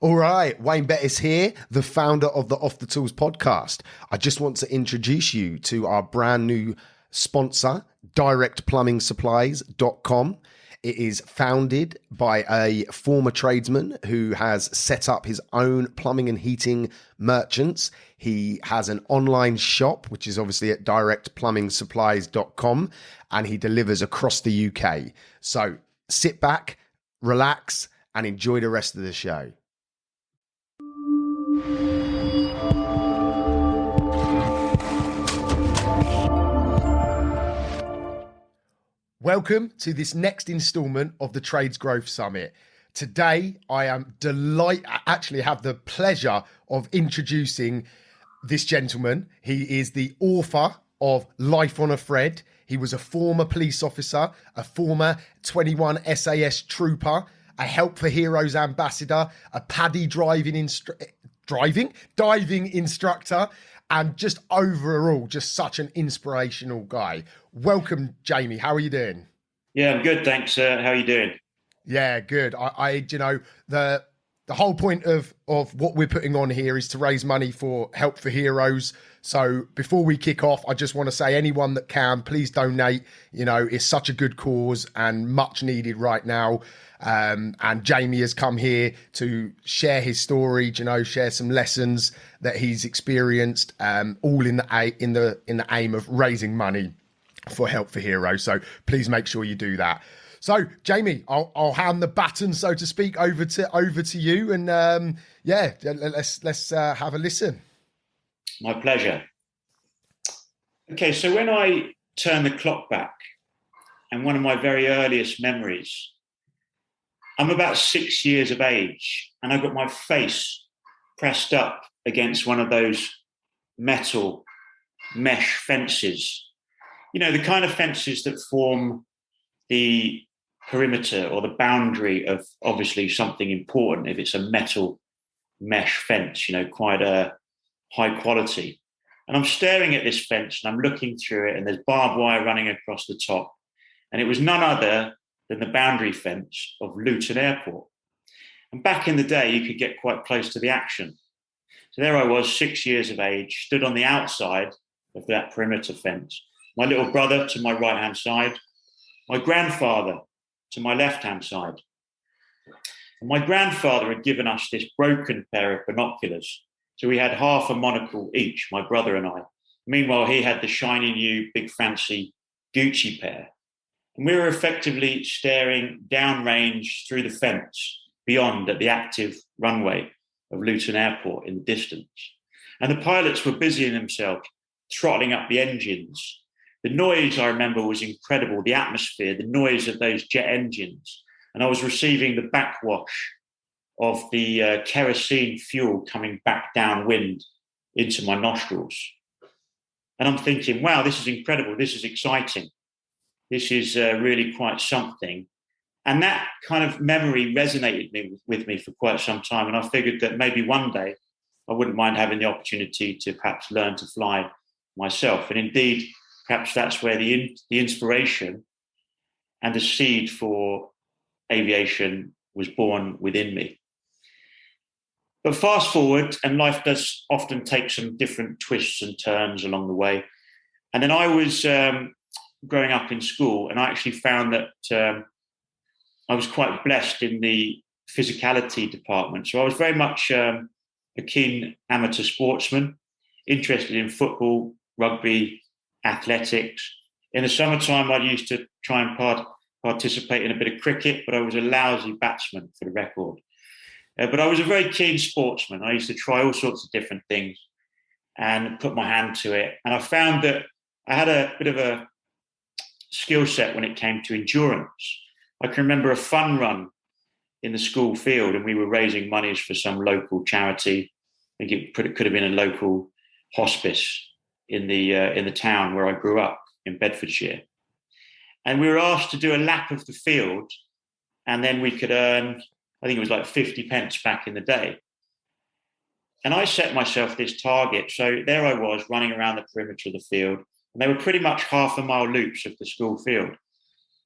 All right, Wayne Bettis here, the founder of the Off the Tools podcast. I just want to introduce you to our brand new sponsor, directplumbing.supplies.com. It is founded by a former tradesman who has set up his own plumbing and heating merchants. He has an online shop, which is obviously at directplumbing.supplies.com, and he delivers across the UK. So sit back, relax, and enjoy the rest of the show. Welcome to this next instalment of the Trades Growth Summit. Today, I am actually have the pleasure of introducing this gentleman. He is the author of Life on a Thread. He was a former police officer, a former 21 SAS trooper, a Help for Heroes ambassador, a paddy diving instructor, and just overall, just such an inspirational guy. Welcome, Jamie. How are you doing? Yeah, I'm good, thanks. How are you doing? Yeah, good. The whole point of what we're putting on here is to raise money for Help for Heroes. So before we kick off, I just want to say anyone that can, please donate. You know, it's such a good cause and much needed right now. And Jamie has come here to share his story, share some lessons that he's experienced, all in the aim of raising money for Help for Heroes. So please make sure you do that. So Jamie, I'll hand the baton, so to speak, over to you, and let's have a listen. My pleasure. Okay, so when I turn the clock back, and one of my very earliest memories, I'm about 6 years of age, and I've got my face pressed up against one of those metal mesh fences. You know, the kind of fences that form the perimeter or the boundary of obviously something important if it's a metal mesh fence, quite a high quality. And I'm staring at this fence and I'm looking through it, and there's barbed wire running across the top. And it was none other than the boundary fence of Luton Airport. And back in the day, you could get quite close to the action. So there I was, 6 years of age, stood on the outside of that perimeter fence. My little brother to my right-hand side, my grandfather to my left-hand side. And my grandfather had given us this broken pair of binoculars. So we had half a monocle each, my brother and I. Meanwhile, he had the shiny new, big fancy Gucci pair. And we were effectively staring downrange through the fence beyond at the active runway of Luton Airport in the distance. And the pilots were busying themselves, throttling up the engines. The noise, I remember, was incredible. The atmosphere, the noise of those jet engines. And I was receiving the backwash of the kerosene fuel coming back downwind into my nostrils. And I'm thinking, wow, this is incredible. This is exciting. This is really quite something. And that kind of memory resonated with me for quite some time. And I figured that maybe one day I wouldn't mind having the opportunity to perhaps learn to fly myself. And indeed, perhaps that's where the inspiration and the seed for aviation was born within me. But fast forward, and life does often take some different twists and turns along the way. And then I was growing up in school, and I actually found that I was quite blessed in the physicality department. So I was very much a keen amateur sportsman, interested in football, rugby, athletics. In the summertime, I used to try and participate in a bit of cricket, but I was a lousy batsman, for the record. But I was a very keen sportsman. I used to try all sorts of different things and put my hand to it. And I found that I had a bit of a skill set when it came to endurance. I can remember a fun run in the school field, and we were raising monies for some local charity. I think it could have been a local hospice in the town where I grew up in Bedfordshire. And we were asked to do a lap of the field, and then we could earn, I think it was like 50 pence back in the day. And I set myself this target. So there I was running around the perimeter of the field, and they were pretty much half a mile loops of the school field.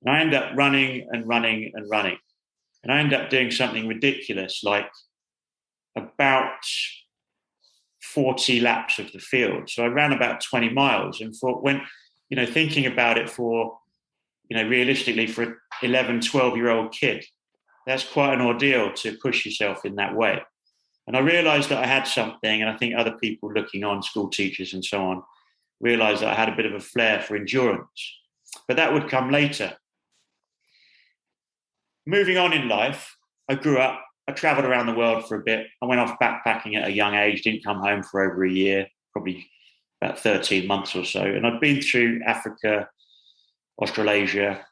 And I ended up running and running and running. And I ended up doing something ridiculous, like about 40 laps of the field. So I ran about 20 miles and thought, when, thinking about it for, realistically for an 11, 12-year-old kid, that's quite an ordeal to push yourself in that way. And I realized that I had something, and I think other people looking on, school teachers and so on, realized that I had a bit of a flair for endurance. But that would come later. Moving on in life, I grew up, I traveled around the world for a bit. I went off backpacking at a young age, didn't come home for over a year, probably about 13 months or so. And I'd been through Africa, Australasia,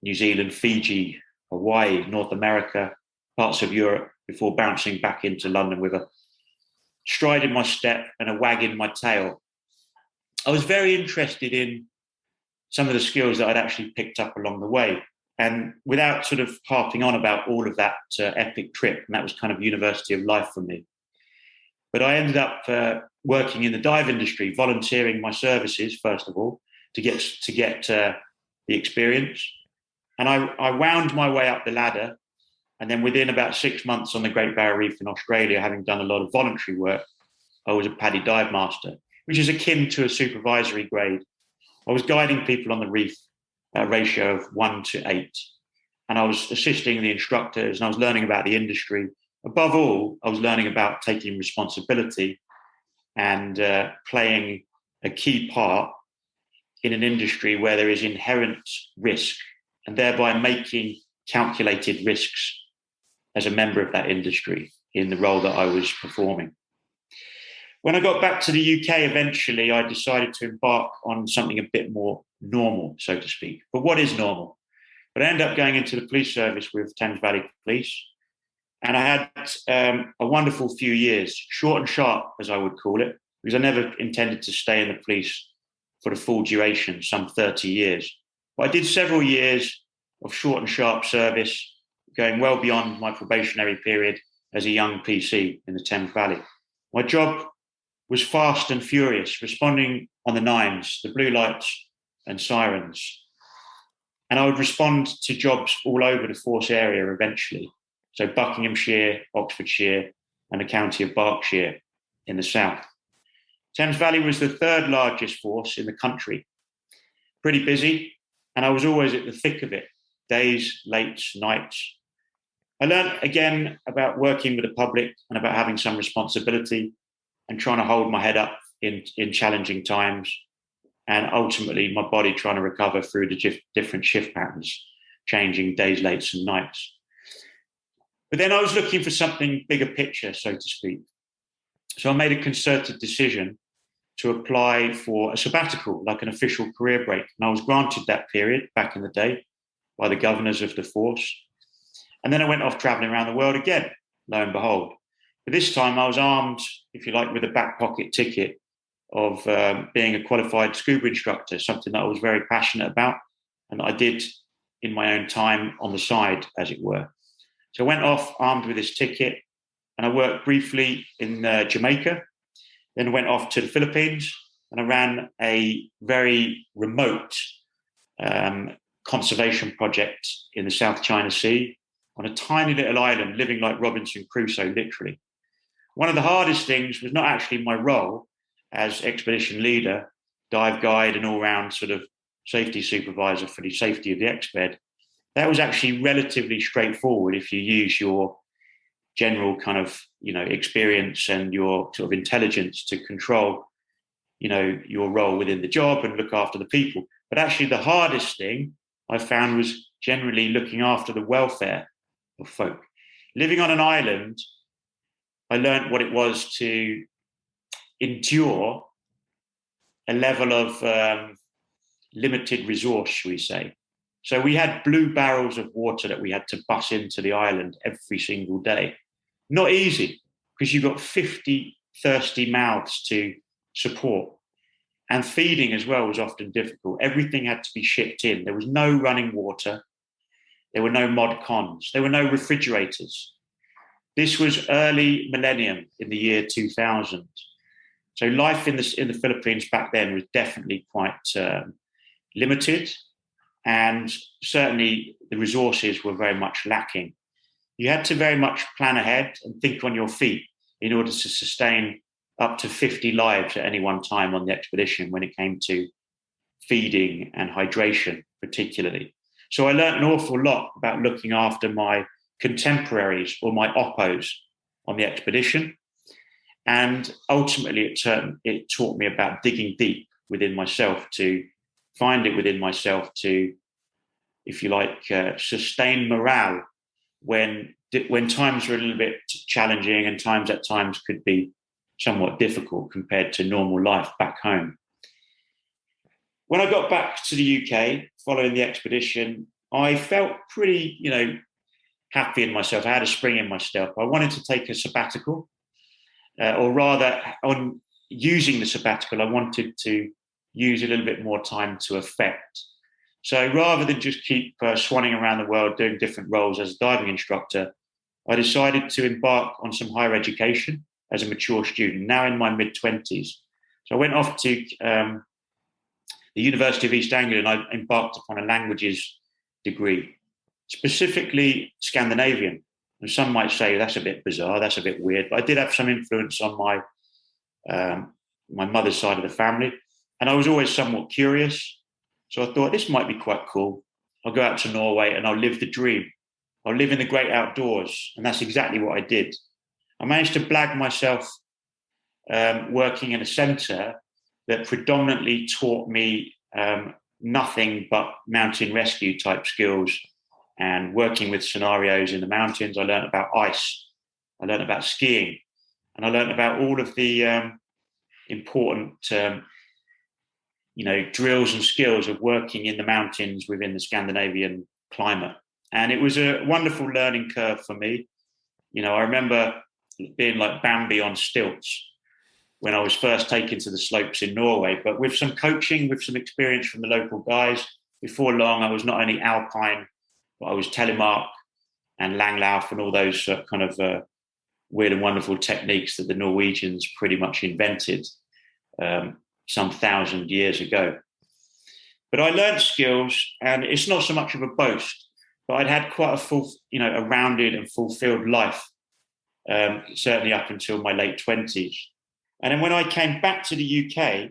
New Zealand, Fiji, Hawaii, North America, parts of Europe, before bouncing back into London with a stride in my step and a wag in my tail. I was very interested in some of the skills that I'd actually picked up along the way. And without sort of harping on about all of that epic trip, and that was kind of university of life for me. But I ended up working in the dive industry, volunteering my services, first of all, to get the experience. And I wound my way up the ladder. And then within about 6 months on the Great Barrier Reef in Australia, having done a lot of voluntary work, I was a PADI dive master, which is akin to a supervisory grade. I was guiding people on the reef at a ratio of 1 to 8. And I was assisting the instructors, and I was learning about the industry. Above all, I was learning about taking responsibility and playing a key part in an industry where there is inherent risk, and thereby making calculated risks as a member of that industry in the role that I was performing. When I got back to the UK, eventually, I decided to embark on something a bit more normal, so to speak. But what is normal? But I ended up going into the police service with Thames Valley Police. And I had a wonderful few years, short and sharp, as I would call it, because I never intended to stay in the police for the full duration, some 30 years. But I did several years of short and sharp service, going well beyond my probationary period as a young PC in the Thames Valley. My job was fast and furious, responding on the nines, the blue lights and sirens. And I would respond to jobs all over the force area eventually. So Buckinghamshire, Oxfordshire, and the county of Berkshire in the south. Thames Valley was the third largest force in the country. Pretty busy, and I was always at the thick of it, days, late, nights. I learned again about working with the public and about having some responsibility and trying to hold my head up in challenging times, and ultimately my body trying to recover through the different shift patterns, changing days, late, and nights. But then I was looking for something bigger picture, so to speak. So I made a concerted decision to apply for a sabbatical, like an official career break. And I was granted that period back in the day by the governors of the force. And then I went off traveling around the world again, lo and behold. But this time I was armed, if you like, with a back pocket ticket of being a qualified scuba instructor, something that I was very passionate about. And I did in my own time on the side, as it were. So I went off armed with this ticket, and I worked briefly in Jamaica, then went off to the Philippines, and I ran a very remote conservation project in the South China Sea on a tiny little island, living like Robinson Crusoe, literally. One of the hardest things was not actually my role as expedition leader, dive guide, and all-round sort of safety supervisor for the safety of the exped. That was actually relatively straightforward if you use your general kind of, experience and your sort of intelligence to control, your role within the job and look after the people. But actually the hardest thing I found was generally looking after the welfare of folk. Living on an island, I learned what it was to endure a level of limited resource, shall we say. So we had blue barrels of water that we had to bus into the island every single day. Not easy, because you've got 50 thirsty mouths to support. And feeding as well was often difficult. Everything had to be shipped in. There was no running water. There were no mod cons. There were no refrigerators. This was early millennium in the year 2000. So life in the Philippines back then was definitely quite limited. And certainly the resources were very much lacking. You had to very much plan ahead and think on your feet. in order to sustain up to 50 lives at any one time on the expedition when it came to feeding and hydration, particularly. So I learned an awful lot about looking after my contemporaries or my oppos on the expedition. And ultimately, it taught me about digging deep within myself to find it within myself to, if you like, sustain morale when times were a little bit challenging and times at times could be somewhat difficult compared to normal life back home. When I got back to the UK following the expedition, I felt pretty, happy in myself. I had a spring in my step. I wanted to take a sabbatical, or rather, on using the sabbatical, I wanted to use a little bit more time to effect. So rather than just keep swanning around the world doing different roles as a diving instructor, I decided to embark on some higher education as a mature student, now in my mid-20s. So I went off to the University of East Anglia, and I embarked upon a languages degree, specifically Scandinavian. And some might say that's a bit bizarre, that's a bit weird, but I did have some influence on my mother's side of the family. And I was always somewhat curious. So I thought this might be quite cool. I'll go out to Norway and I'll live the dream. I'll live in the great outdoors. And that's exactly what I did. I managed to blag myself working in a centre that predominantly taught me nothing but mountain rescue type skills and working with scenarios in the mountains. I learned about ice. I learned about skiing. And I learned about all of the important drills and skills of working in the mountains within the Scandinavian climate. And it was a wonderful learning curve for me. I remember being like Bambi on stilts when I was first taken to the slopes in Norway, but with some coaching, with some experience from the local guys, before long, I was not only alpine, but I was telemark and langlauf and all those kind of weird and wonderful techniques that the Norwegians pretty much invented some 1,000 years ago. But I learned skills, and it's not so much of a boast, but I'd had quite a full, a rounded and fulfilled life, certainly up until my late 20s. And then when I came back to the UK,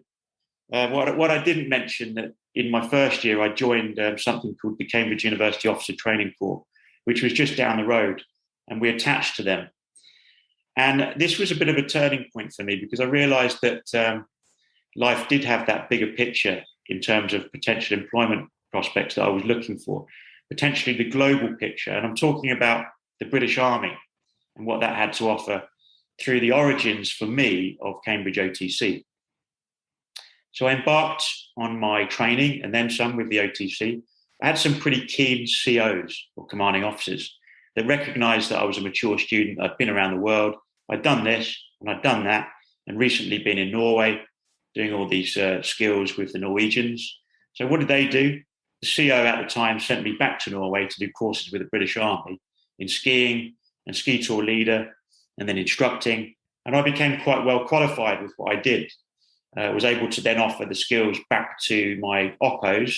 what I didn't mention, that in my first year, I joined something called the Cambridge University Officer Training Corps, which was just down the road, and we attached to them. And this was a bit of a turning point for me because I realized that life did have that bigger picture in terms of potential employment prospects that I was looking for, potentially the global picture. And I'm talking about the British Army and what that had to offer through the origins for me of Cambridge OTC. So I embarked on my training and then some with the OTC. I had some pretty keen COs, or commanding officers, that recognized that I was a mature student. I'd been around the world. I'd done this and I'd done that, and recently been in Norway doing all these skills with the Norwegians. So what did they do? The CO at the time sent me back to Norway to do courses with the British Army in skiing and ski tour leader, and then instructing. And I became quite well qualified with what I did. Was able to then offer the skills back to my oppos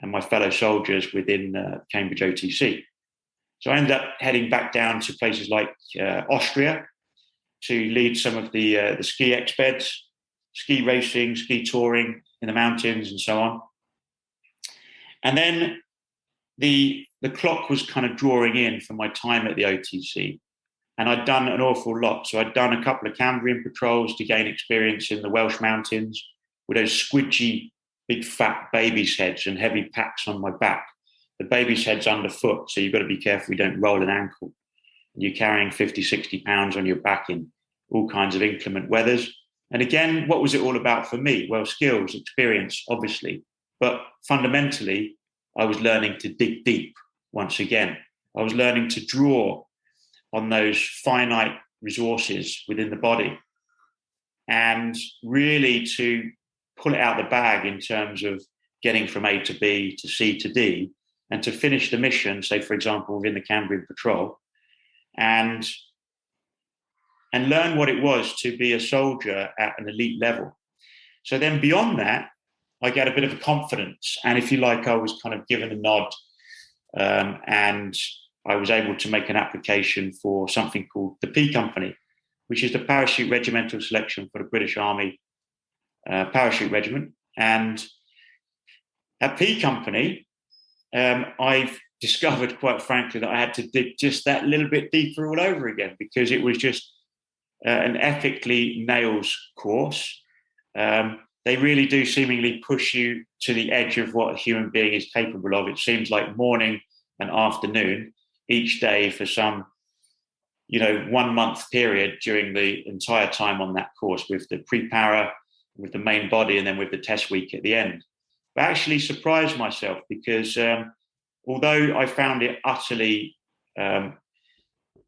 and my fellow soldiers within Cambridge OTC. So I ended up heading back down to places like Austria to lead some of the ski expeds, ski racing, ski touring in the mountains and so on. And then the clock was kind of drawing in for my time at the OTC. And I'd done an awful lot. So I'd done a couple of Cambrian patrols to gain experience in the Welsh mountains with those squidgy, big fat baby's heads and heavy packs on my back. The baby's head's underfoot, so you've got to be careful you don't roll an ankle. You're carrying 50, 60 pounds on your back in all kinds of inclement weathers. And again, what was it all about for me? Well, skills, experience, obviously. But fundamentally, I was learning to dig deep once again. I was learning to draw on those finite resources within the body and really to pull it out of the bag in terms of getting from A to B to C to D and to finish the mission, say, for example, within the Cambrian Patrol, and learn what it was to be a soldier at an elite level. So then beyond that, I get a bit of a confidence. And if you like, I was kind of given a nod and I was able to make an application for something called the P Company, which is the Parachute Regimental Selection for the British Army Parachute Regiment. And at P Company, I've discovered, quite frankly, that I had to dig just that little bit deeper all over again, because it was just an ethically nails course. They really do seemingly push you to the edge of what a human being is capable of. It seems like morning and afternoon each day for some 1 month period during the entire time on that course, with the pre-para, with the main body, and then with the test week at the end. But I actually surprised myself, because although I found it utterly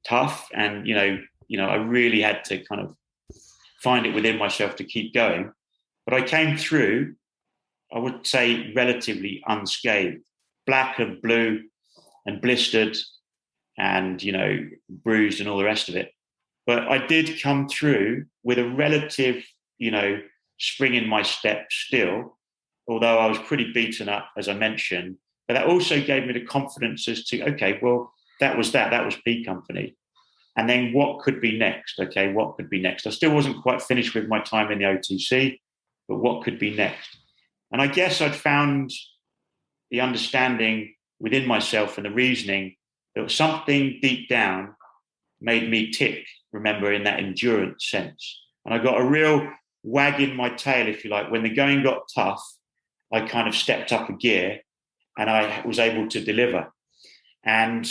tough, and I really had to kind of find it within myself to keep going, but I came through, I would say, relatively unscathed, black and blue and blistered and, bruised and all the rest of it. But I did come through with a relative, spring in my step still, although I was pretty beaten up, as I mentioned. But that also gave me the confidence as to, okay, well, that was P Company. And then what could be next? Okay, what could be next? I still wasn't quite finished with my time in the OTC, but what could be next? And I guess I'd found the understanding within myself and the reasoning that something deep down made me tick, remember, in that endurance sense. And I got a real wag in my tail, if you like. When the going got tough, I kind of stepped up a gear and I was able to deliver. And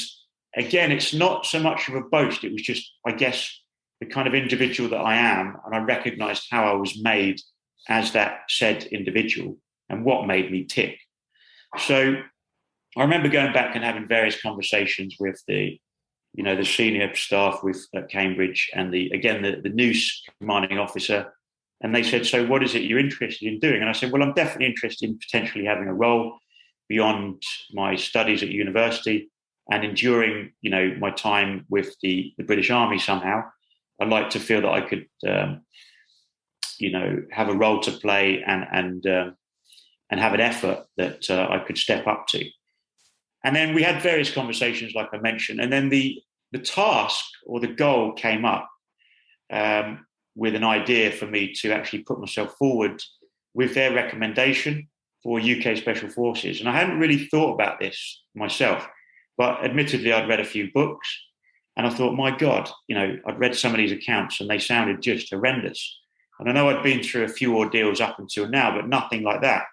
again, it's not so much of a boast. It was just, I guess, the kind of individual that I am. And I recognized how I was made as that said individual and what made me tick. So I remember going back and having various conversations with the senior staff at Cambridge and the new commanding officer. And they said, so what is it you're interested in doing? And I said, well, I'm definitely interested in potentially having a role beyond my studies at university, and enduring, my time with the British Army somehow. I'd like to feel that I could, have a role to play and have an effort that I could step up to. And then we had various conversations, like I mentioned, and then the task or the goal came up with an idea for me to actually put myself forward with their recommendation for UK Special Forces. And I hadn't really thought about this myself, but admittedly, I'd read a few books, and I thought, my God, I'd read some of these accounts and they sounded just horrendous. And I know I'd been through a few ordeals up until now, but nothing like that.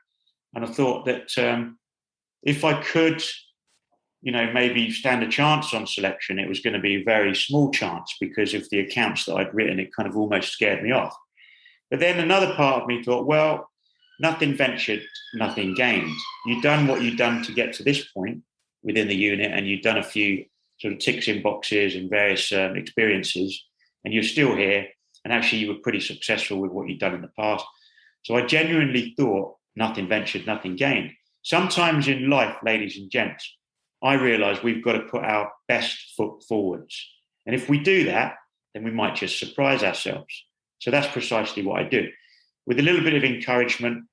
And I thought that if I could, maybe stand a chance on selection, it was going to be a very small chance, because of the accounts that I'd written. It kind of almost scared me off. But then another part of me thought, well, nothing ventured, nothing gained. You've done what you've done to get to this point within the unit, and you've done a few sort of ticks in boxes and various experiences, and you're still here, and actually you were pretty successful with what you've done in the past. So I genuinely thought, nothing ventured, nothing gained. Sometimes in life, ladies and gents, I realise we've got to put our best foot forwards. And if we do that, then we might just surprise ourselves. So that's precisely what I do. With a little bit of encouragement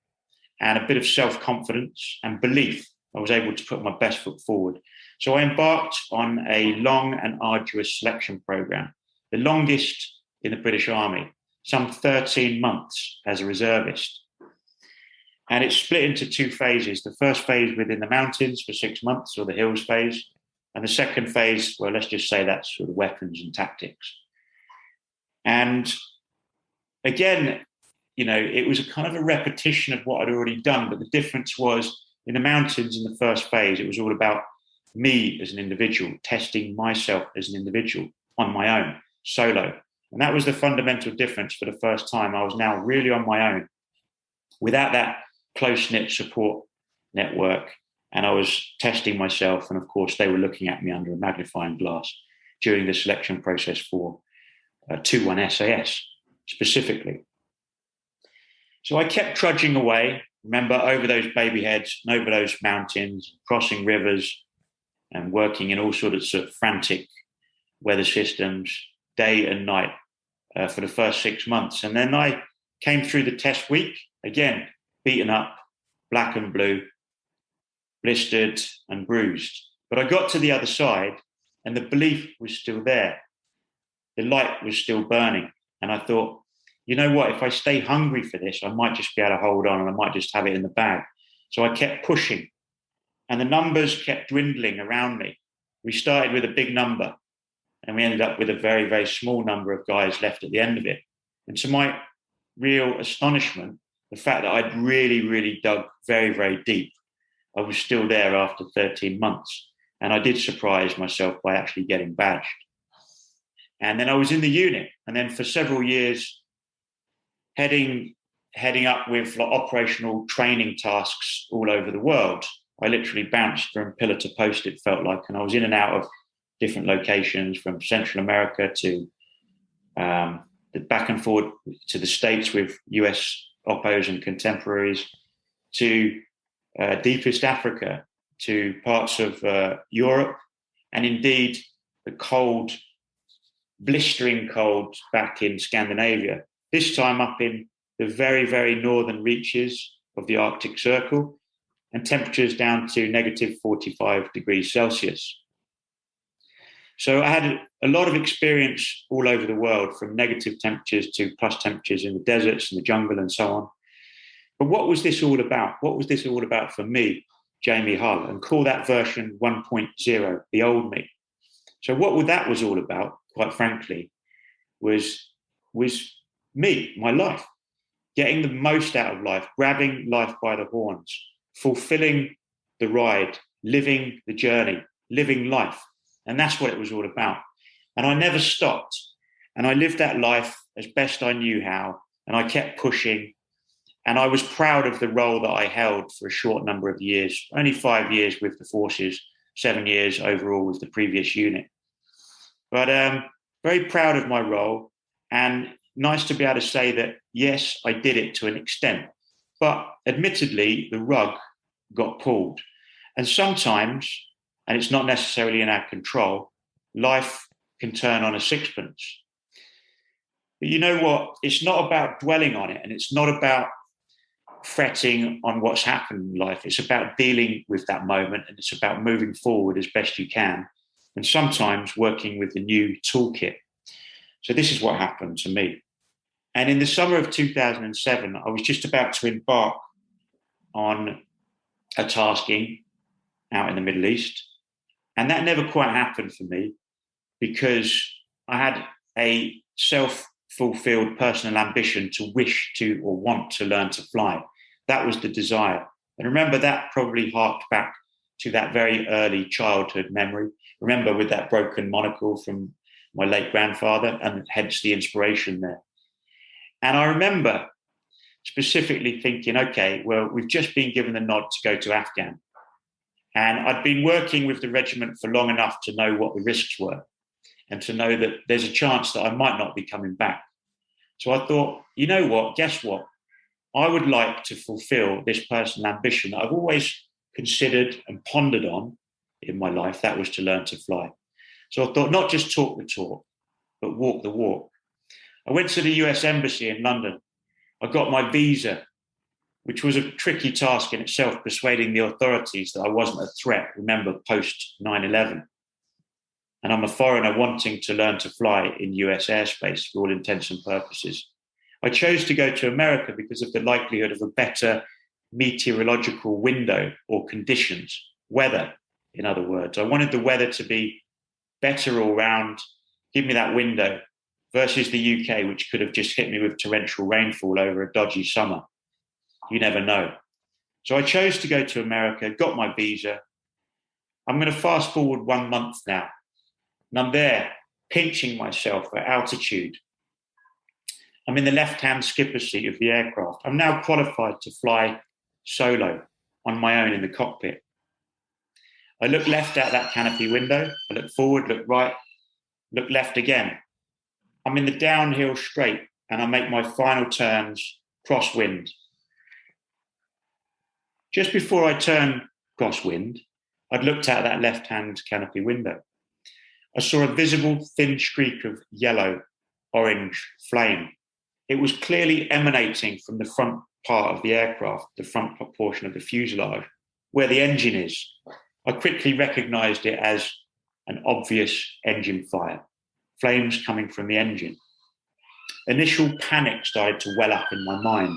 and a bit of self-confidence and belief, I was able to put my best foot forward. So I embarked on a long and arduous selection programme, the longest in the British Army, some 13 months as a reservist. And it's split into two phases. The first phase within the mountains for 6 months, or the hills phase. And the second phase, well, let's just say that's sort of weapons and tactics. And again, it was a kind of a repetition of what I'd already done. But the difference was, in the mountains in the first phase, it was all about me as an individual, testing myself as an individual on my own, solo. And that was the fundamental difference. For the first time, I was now really on my own, without that close-knit support network, and I was testing myself. And of course, they were looking at me under a magnifying glass during the selection process for 2-1 SAS specifically. So I kept trudging away, remember, over those baby heads and over those mountains, crossing rivers and working in all sorts of frantic weather systems, day and night, for the first 6 months. And then I came through the test week, again, beaten up, black and blue, blistered and bruised. But I got to the other side, and the belief was still there. the light was still burning. And I thought, you know what, if I stay hungry for this, I might just be able to hold on and I might just have it in the bag. So I kept pushing and the numbers kept dwindling around me. We started with a big number and we ended up with a very, very small number of guys left at the end of it. And to my real astonishment, the fact that I'd really, really dug very, very deep, I was still there after 13 months. And I did surprise myself by actually getting badged. And then I was in the unit. And then for several years, heading up with operational training tasks all over the world. I literally bounced from pillar to post, it felt like. And I was in and out of different locations, from Central America to back and forward to the States with US oppos and contemporaries, to deepest Africa, to parts of Europe, and indeed the cold, blistering cold back in Scandinavia, this time up in the very, very northern reaches of the Arctic Circle, and temperatures down to negative 45 degrees Celsius. So I had a lot of experience all over the world, from negative temperatures to plus temperatures in the deserts and the jungle and so on. But what was this all about? What was this all about for me, Jamie Hull? And call that version 1.0, the old me. So what that was all about, quite frankly, was me, my life, getting the most out of life, grabbing life by the horns, fulfilling the ride, living the journey, living life. And that's what it was all about. And I never stopped. And I lived that life as best I knew how. And I kept pushing. And I was proud of the role that I held for a short number of years, only 5 years with the forces, 7 years overall with the previous unit. But very proud of my role, and nice to be able to say that, yes, I did it to an extent. But admittedly, the rug got pulled. And sometimes, and it's not necessarily in our control, life can turn on a sixpence. But you know what? It's not about dwelling on it, and it's not about fretting on what's happened in life. It's about dealing with that moment, and it's about moving forward as best you can, and sometimes working with the new toolkit. So this is what happened to me. And in the summer of 2007, I was just about to embark on a tasking out in the Middle East. And that never quite happened for me, because I had a self-fulfilled personal ambition to wish to or want to learn to fly. That was the desire. And remember, that probably harked back to that very early childhood memory. Remember, with that broken monocle from my late grandfather, and hence the inspiration there. And I remember specifically thinking, okay, well, we've just been given the nod to go to Afghan. And I'd been working with the regiment for long enough to know what the risks were, and to know that there's a chance that I might not be coming back. So I thought, you know what, guess what? I would like to fulfill this personal ambition that I've always considered and pondered on in my life. That was to learn to fly. So I thought, not just talk the talk, but walk the walk. I went to the US Embassy in London. I got my visa, which was a tricky task in itself, persuading the authorities that I wasn't a threat, remember, post 9/11. And I'm a foreigner wanting to learn to fly in US airspace for all intents and purposes. I chose to go to America because of the likelihood of a better meteorological window or conditions, weather, in other words. I wanted the weather to be better all round, give me that window, versus the UK, which could have just hit me with torrential rainfall over a dodgy summer. You never know. So I chose to go to America, got my visa. I'm going to fast forward 1 month now. And I'm there pinching myself at altitude. I'm in the left-hand skipper seat of the aircraft. I'm now qualified to fly solo on my own in the cockpit. I look left out that canopy window. I look forward, look right, look left again. I'm in the downhill straight, and I make my final turns crosswind. Just before I turn crosswind, I'd looked out that left-hand canopy window. I saw a visible thin streak of yellow, orange flame. It was clearly emanating from the front part of the aircraft, the front portion of the fuselage, where the engine is. I quickly recognized it as an obvious engine fire flames coming from the engine. Initial panic started to well up in my mind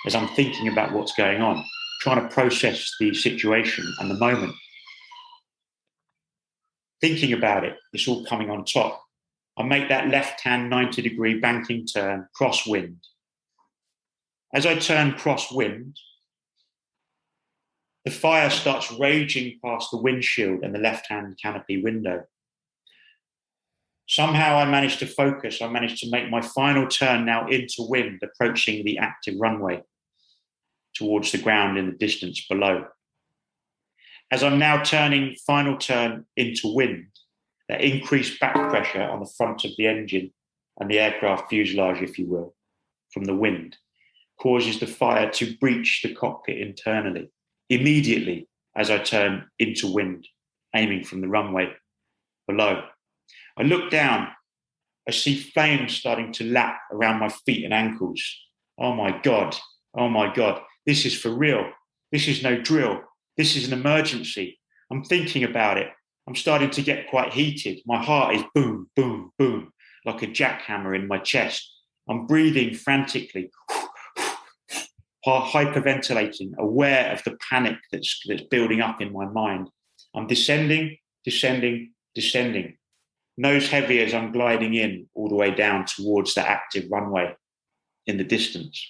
as I'm thinking about what's going on, trying to process the situation and the moment. Thinking about it, it's all coming on top. I make that left-hand 90-degree banking turn, crosswind. As I turn crosswind, the fire starts raging past the windshield and the left-hand canopy window. Somehow I managed to focus. I managed to make my final turn now into wind, approaching the active runway towards the ground in the distance below. As I'm now turning final turn into wind, that increased back pressure on the front of the engine and the aircraft fuselage, if you will, from the wind, causes the fire to breach the cockpit internally immediately as I turn into wind, aiming from the runway below. I look down, I see flames starting to lap around my feet and ankles. Oh my God, this is for real. This is no drill. This is an emergency. I'm thinking about it. I'm starting to get quite heated. My heart is boom, boom, boom, like a jackhammer in my chest. I'm breathing frantically, hyperventilating, aware of the panic that's building up in my mind. I'm descending, nose heavy as I'm gliding in all the way down towards the active runway in the distance.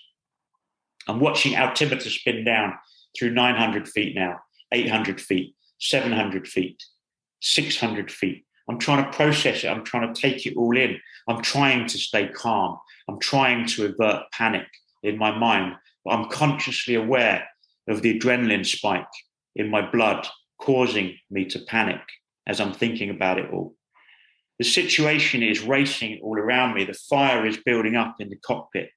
I'm watching altimeter spin down through 900 feet now, 800 feet, 700 feet, 600 feet. I'm trying to process it. I'm trying to take it all in. I'm trying to stay calm. I'm trying to avert panic in my mind, but I'm consciously aware of the adrenaline spike in my blood causing me to panic as I'm thinking about it all. The situation is racing all around me. The fire is building up in the cockpit.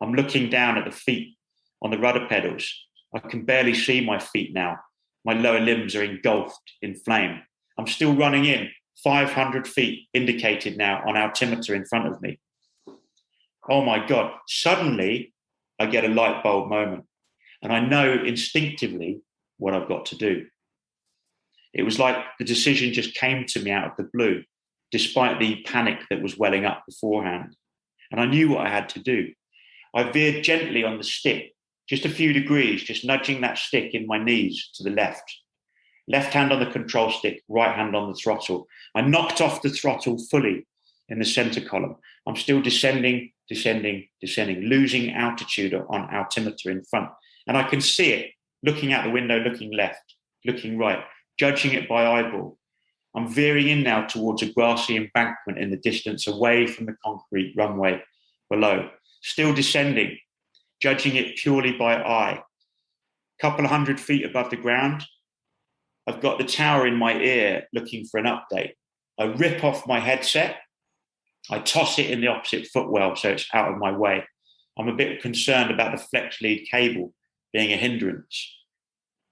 I'm looking down at the feet on the rudder pedals. I can barely see my feet now. My lower limbs are engulfed in flame. I'm still running in, 500 feet indicated now on altimeter in front of me. Oh my God. Suddenly, I get a light bulb moment, and I know instinctively what I've got to do. It was like the decision just came to me out of the blue, despite the panic that was welling up beforehand. And I knew what I had to do. I veered gently on the stick, just a few degrees, just nudging that stick in my knees to the left. Left hand on the control stick, right hand on the throttle. I knocked off the throttle fully in the center column. I'm still descending, losing altitude on altimeter in front. And I can see it, looking out the window, looking left, looking right, judging it by eyeball. I'm veering in now towards a grassy embankment in the distance, away from the concrete runway below. Still descending, judging it purely by eye. A couple of 100 feet above the ground, I've got the tower in my ear looking for an update. I rip off my headset. I toss it in the opposite footwell so it's out of my way. I'm a bit concerned about the flex lead cable being a hindrance.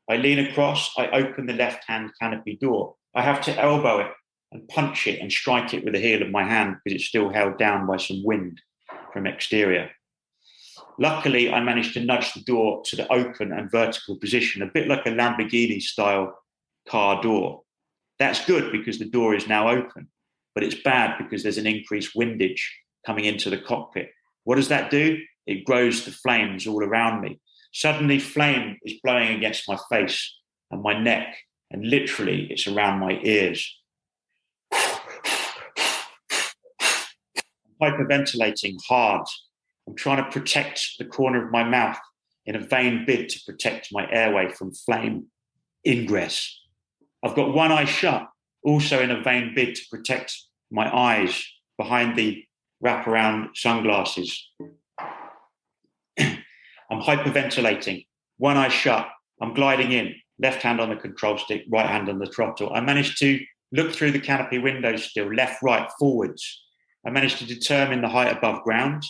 I lean across. I open the left-hand canopy door. I have to elbow it and punch it and strike it with the heel of my hand because it's still held down by some wind from exterior. Luckily, I managed to nudge the door to the open and vertical position, a bit like a Lamborghini-style car door. That's good because the door is now open, but it's bad because there's an increased windage coming into the cockpit. What does that do? It grows the flames all around me. Suddenly, flame is blowing against my face and my neck, and literally it's around my ears. I'm hyperventilating hard. I'm trying to protect the corner of my mouth in a vain bid to protect my airway from flame ingress. I've got one eye shut, also in a vain bid to protect my eyes behind the wraparound sunglasses. I'm hyperventilating, one eye shut. I'm gliding in, left hand on the control stick, right hand on the throttle. I managed to look through the canopy windows still, left, right, forwards. I managed to determine the height above ground.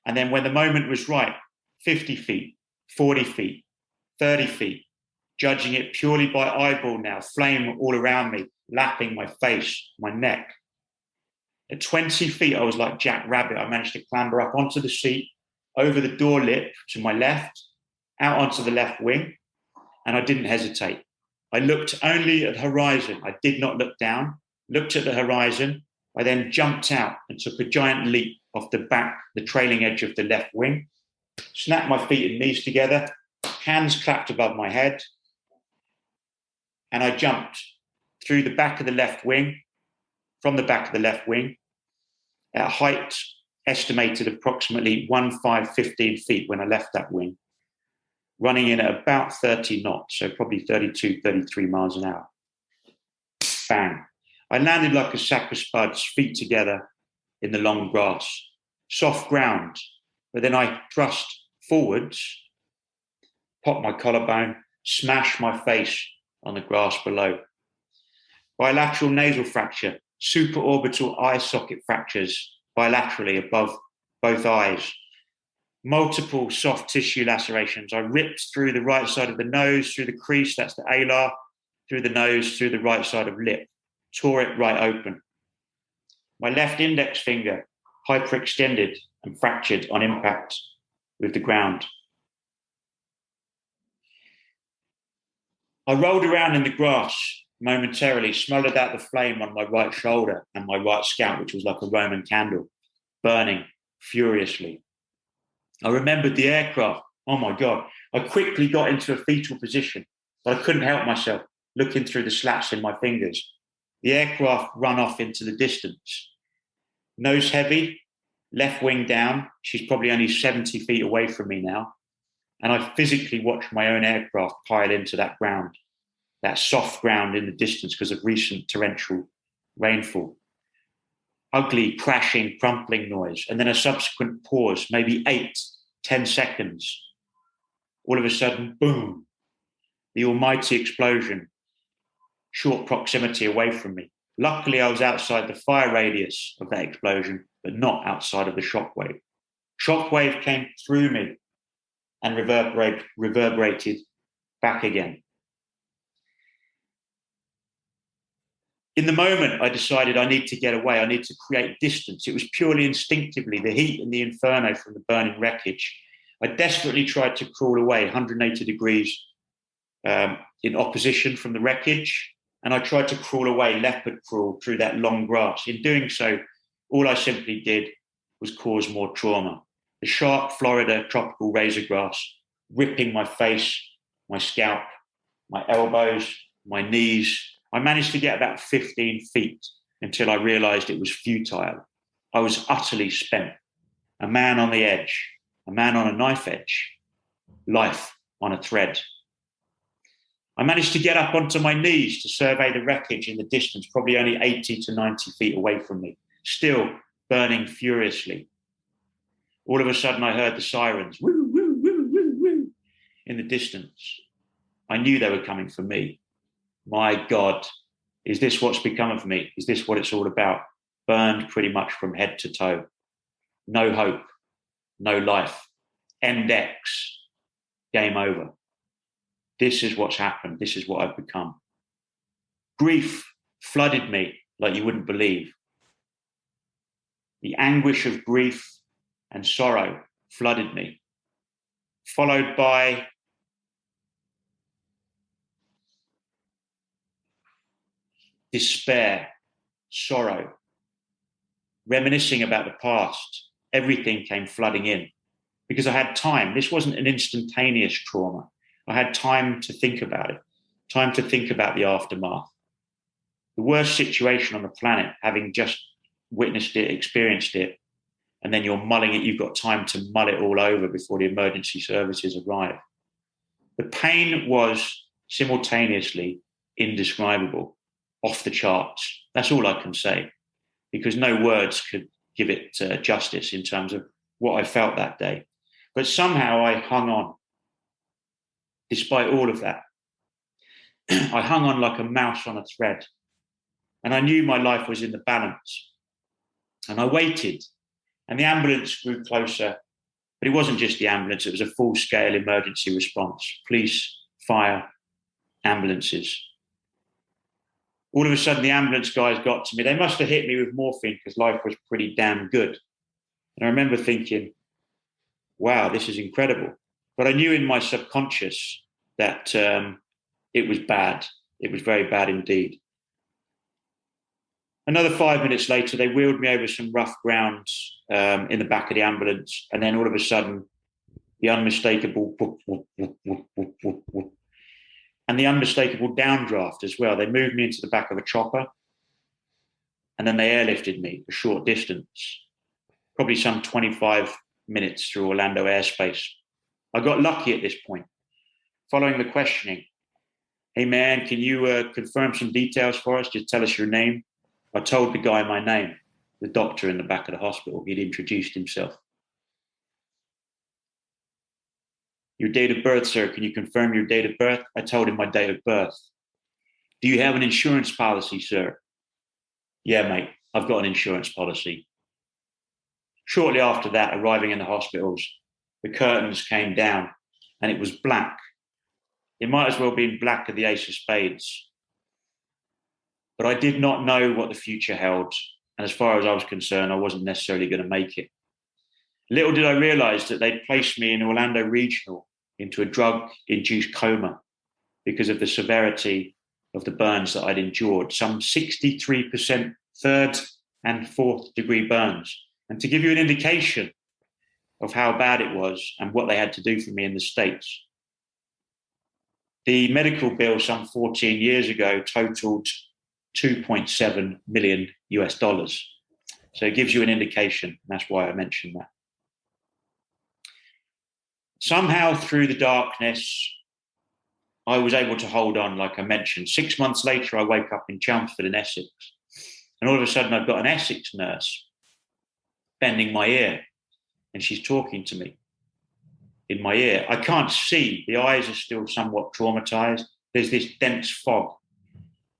And then when the moment was right, 50 feet, 40 feet, 30 feet, judging it purely by eyeball now, flame all around me, lapping my face, my neck. At 20 feet, I was like Jack Rabbit. I managed to clamber up onto the seat, over the door lip to my left, out onto the left wing, and I didn't hesitate. I looked only at the horizon. I did not look down, looked at the horizon, I then jumped out and took a giant leap off the trailing edge of the left wing, snapped my feet and knees together, hands clapped above my head, and I jumped through the back of the left wing, from the back of the left wing, at a height estimated approximately 15 feet when I left that wing, running in at about 30 knots, so probably 32, 33 miles an hour. Bang. I landed like a sack of spuds, feet together in the long grass. Soft ground, but then I thrust forwards, popped my collarbone, smashed my face on the grass below. Bilateral nasal fracture, supraorbital eye socket fractures bilaterally above both eyes. Multiple soft tissue lacerations. I ripped through the right side of the nose, through the crease, that's the alar, through the nose, through the right side of lip. Tore it right open. My left index finger hyperextended and fractured on impact with the ground. I rolled around in the grass momentarily, smothered out the flame on my right shoulder and my right scalp, which was like a Roman candle, burning furiously. I remembered the aircraft. Oh my God. I quickly got into a fetal position, but I couldn't help myself looking through the slats in my fingers. The aircraft run off into the distance. Nose heavy, left wing down. She's probably only 70 feet away from me now. And I physically watched my own aircraft pile into that ground, that soft ground in the distance because of recent torrential rainfall. Ugly, crashing, crumpling noise. And then a subsequent pause, maybe 8-10 seconds. All of a sudden, boom, the almighty explosion, short proximity away from me. Luckily, I was outside the fire radius of that explosion, but not outside of the shockwave. Shockwave came through me and reverberated back again. In the moment, I decided I need to get away. I need to create distance. It was purely instinctively, the heat and the inferno from the burning wreckage. I desperately tried to crawl away 180 degrees in opposition from the wreckage. And I tried to crawl away, leopard crawl through that long grass. In doing so, all I simply did was cause more trauma. The sharp Florida tropical razor grass ripping my face, my scalp, my elbows, my knees. I managed to get about 15 feet until I realized it was futile. I was utterly spent. A man on the edge, a man on a knife edge, life on a thread. I managed to get up onto my knees to survey the wreckage in the distance, probably only 80 to 90 feet away from me, still burning furiously. All of a sudden, I heard the sirens, woo, woo, woo, woo, woo, in the distance. I knew they were coming for me. My God, is this what's become of me? Is this what it's all about? Burned pretty much from head to toe. No hope, no life. End X, game over. This is what's happened. This is what I've become. Grief flooded me like you wouldn't believe. The anguish of grief and sorrow flooded me, followed by despair, sorrow, reminiscing about the past. Everything came flooding in because I had time. This wasn't an instantaneous trauma. I had time to think about it, time to think about the aftermath. The worst situation on the planet, having just witnessed it, experienced it, and then you're mulling it, you've got time to mull it all over before the emergency services arrive. The pain was simultaneously indescribable, off the charts. That's all I can say, because no words could give it justice in terms of what I felt that day. But somehow I hung on. Despite all of that, I hung on like a mouse on a thread. And I knew my life was in the balance. And I waited. And the ambulance grew closer. But it wasn't just the ambulance. It was a full-scale emergency response. Police, fire, ambulances. All of a sudden, the ambulance guys got to me. They must have hit me with morphine because life was pretty damn good. And I remember thinking, wow, this is incredible. But I knew in my subconscious that it was bad. It was very bad indeed. Another 5 minutes later, they wheeled me over some rough ground in the back of the ambulance. And then all of a sudden, the unmistakable and the unmistakable downdraft as well. They moved me into the back of a chopper, and then they airlifted me a short distance, probably some 25 minutes through Orlando airspace. I got lucky at this point. Following the questioning, hey man, can you confirm some details for us? Just tell us your name. I told the guy my name, the doctor in the back of the hospital. He'd introduced himself. Your date of birth, sir. Can you confirm your date of birth? I told him my date of birth. Do you have an insurance policy, sir? Yeah, mate, I've got an insurance policy. Shortly after that, arriving in the hospitals, the curtains came down and it was black. It might as well have been black of the ace of spades. But I did not know what the future held. And as far as I was concerned, I wasn't necessarily going to make it. Little did I realize that they'd placed me in Orlando Regional into a drug-induced coma because of the severity of the burns that I'd endured. Some 63% third and fourth degree burns. And to give you an indication of how bad it was and what they had to do for me in the States, the medical bill some 14 years ago totaled 2.7 million US dollars. So it gives you an indication. That's why I mentioned that. Somehow through the darkness, I was able to hold on, like I mentioned. 6 months later, I wake up in Chelmsford in Essex. And all of a sudden, I've got an Essex nurse bending my ear. And she's talking to me in my ear. I can't see. The eyes are still somewhat traumatized. There's this dense fog.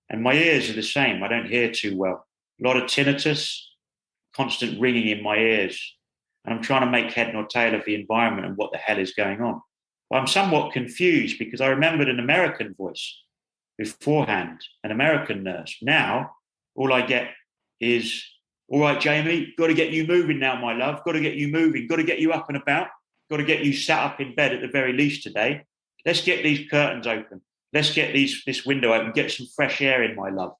And my ears are the same. I don't hear too well. A lot of tinnitus, constant ringing in my ears. And I'm trying to make head nor tail of the environment and what the hell is going on. But I'm somewhat confused because I remembered an American voice beforehand, an American nurse. Now, all I get is, all right, Jamie, got to get you moving now, my love. Got to get you moving. Got to get you up and about. Got to get you sat up in bed at the very least today. Let's get these curtains open. Let's get this window open. Get some fresh air in, my love.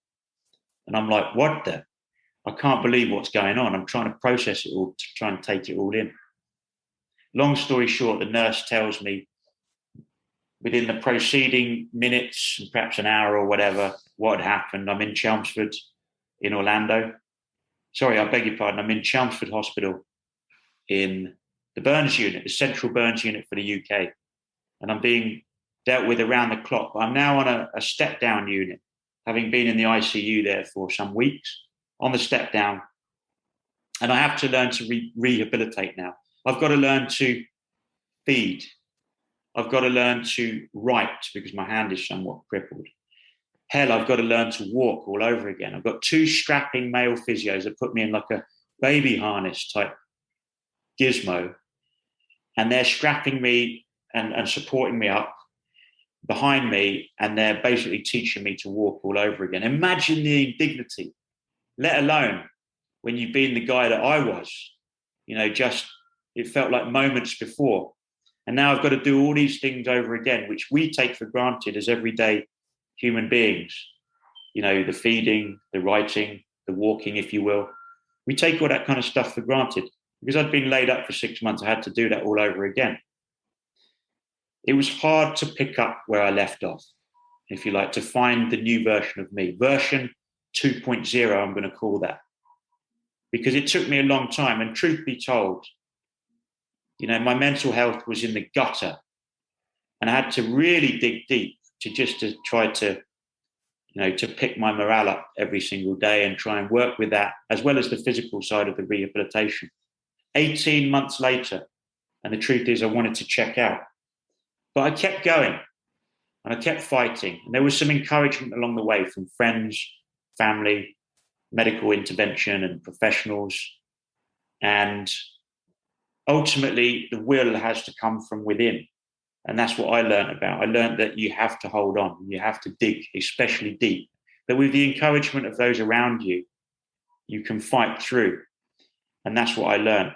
And I'm like, what the? I can't believe what's going on. I'm trying to process it all, to try and take it all in. Long story short, the nurse tells me within the preceding minutes, perhaps an hour or whatever, what had happened. I'm in Chelmsford in Orlando. Sorry, I beg your pardon. I'm in Chelmsford Hospital in the burns unit, the central burns unit for the UK. And I'm being dealt with around the clock. But I'm now on a step-down unit, having been in the ICU there for some weeks, on the step-down. And I have to learn to rehabilitate now. I've got to learn to feed. I've got to learn to write because my hand is somewhat crippled. Hell, I've got to learn to walk all over again. I've got two strapping male physios that put me in like a baby harness type gizmo. And they're strapping me and supporting me up behind me. And they're basically teaching me to walk all over again. Imagine the indignity, let alone when you've been the guy that I was, just it felt like moments before. And now I've got to do all these things over again, which we take for granted as everyday human beings. The feeding, the writing, the walking, if you will. We take all that kind of stuff for granted. Because I'd been laid up for 6 months, I had to do that all over again. It was hard to pick up where I left off, if you like, to find the new version of me. Version 2.0, I'm going to call that. Because it took me a long time. And truth be told, my mental health was in the gutter. And I had to really dig deep to try to pick my morale up every single day and try and work with that, as well as the physical side of the rehabilitation. 18 months later, and the truth is I wanted to check out. But I kept going and I kept fighting. And there was some encouragement along the way from friends, family, medical intervention and professionals. And ultimately, the will has to come from within. And that's what I learned about. I learned that you have to hold on. You have to dig, especially deep. That with the encouragement of those around you, you can fight through. And that's what I learned.